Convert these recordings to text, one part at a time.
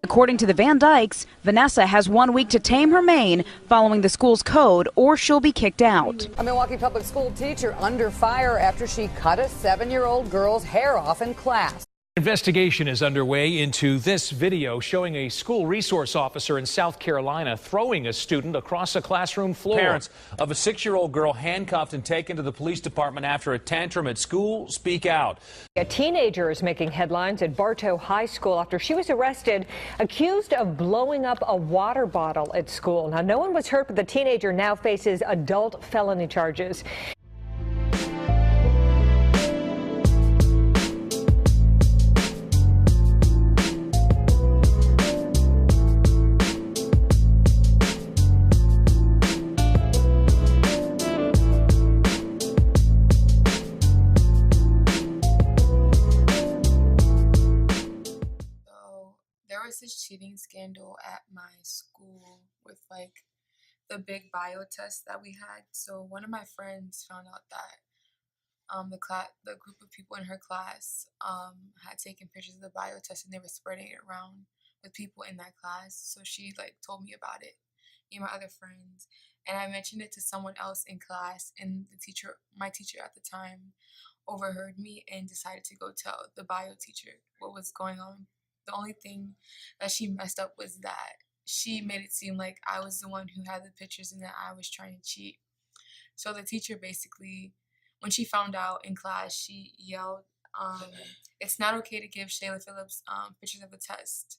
According to the Van Dykes, Vanessa has 1 week to tame her mane following the school's code, or she'll be kicked out. A Milwaukee public school teacher under fire after she cut a 7-year-old girl's hair off in class. Investigation is underway into this video showing a school resource officer in South Carolina throwing a student across a classroom floor. Parents of a 6-year-old girl handcuffed and taken to the police department after a tantrum at school speak out. A teenager is making headlines at Bartow High School after she was arrested, accused of blowing up a water bottle at school. Now, no one was hurt, but the teenager now faces adult felony charges. There was this cheating scandal at my school with like the big bio test that we had. So one of my friends found out that the group of people in her class had taken pictures of the bio test and they were spreading it around with people in that class. So she like told me about it, me and my other friends, and I mentioned it to someone else in class, and my teacher at the time overheard me and decided to go tell the bio teacher what was going on. The only thing that she messed up was that she made it seem like I was the one who had the pictures and that I was trying to cheat. So the teacher basically, when she found out in class, she yelled, "It's not okay to give Shayla Phillips pictures of the test."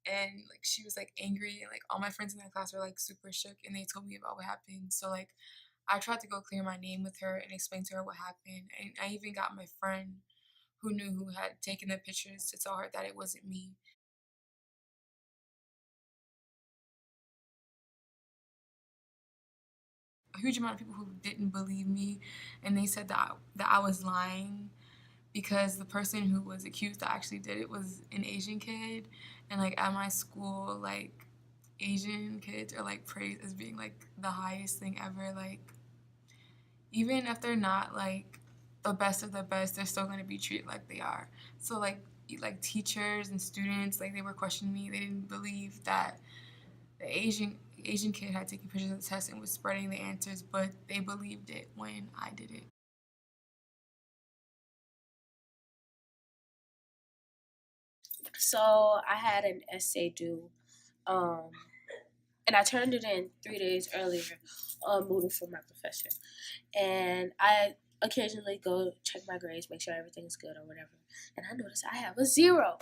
And like she was like angry, and like all my friends in that class were like super shook, and they told me about what happened. So like I tried to go clear my name with her and explain to her what happened, and I even got my friend who knew who had taken the pictures to tell her that it wasn't me. A huge amount of people who didn't believe me, and they said that I was lying because the person who was accused that actually did it was an Asian kid, and like at my school, like Asian kids are like praised as being like the highest thing ever. Like even if they're not like the best of the best, they're still going to be treated like they are. So like teachers and students, like they were questioning me. They didn't believe that the Asian kid had taken pictures of the test and was spreading the answers, but they believed it when I did it. So I had an essay due, and I turned it in 3 days earlier on Moodle for my professor. And I occasionally go check my grades, make sure everything's good or whatever. And I noticed I have a 0.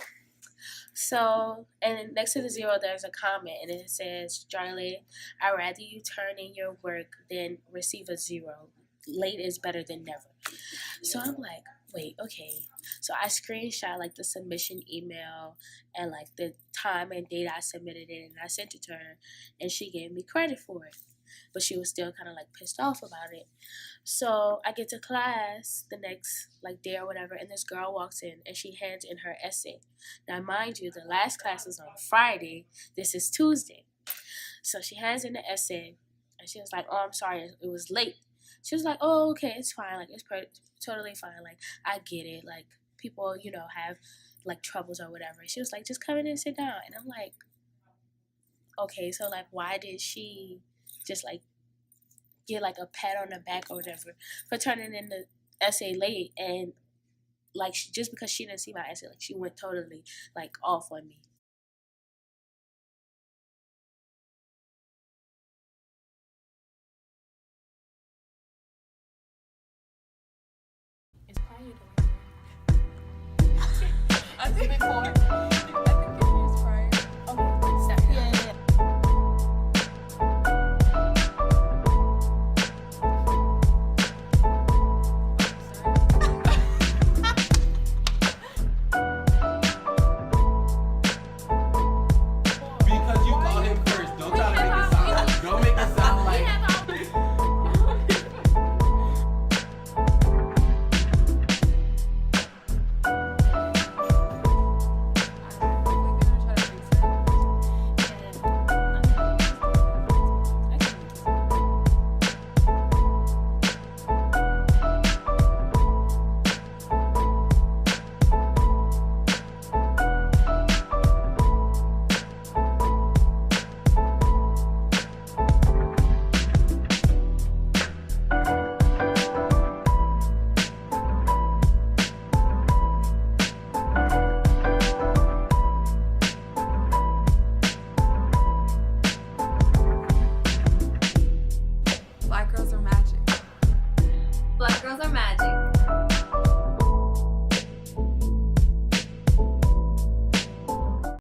So, and next to the 0, there's a comment, and it says, "Jarley, I'd rather you turn in your work than receive a 0. Late is better than never." So I'm like, wait, okay. So I screenshot like the submission email and like the time and date I submitted it, and I sent it to her, and she gave me credit for it. But she was still kind of like pissed off about it. So I get to class the next like day or whatever, and this girl walks in and she hands in her essay. Now mind you, the last class was on Friday. This is Tuesday. So she hands in the essay, and she was like, "Oh, I'm sorry, it was late." She was like, "Oh, okay, it's fine. Like it's totally fine. Like I get it. Like people, have like troubles or whatever." She was like, "Just come in and sit down." And I'm like, okay, so like why did she just like get like a pat on the back or whatever for turning in the essay late? And like just because she didn't see my essay, like she went totally like off on me. It's quiet over here. As before.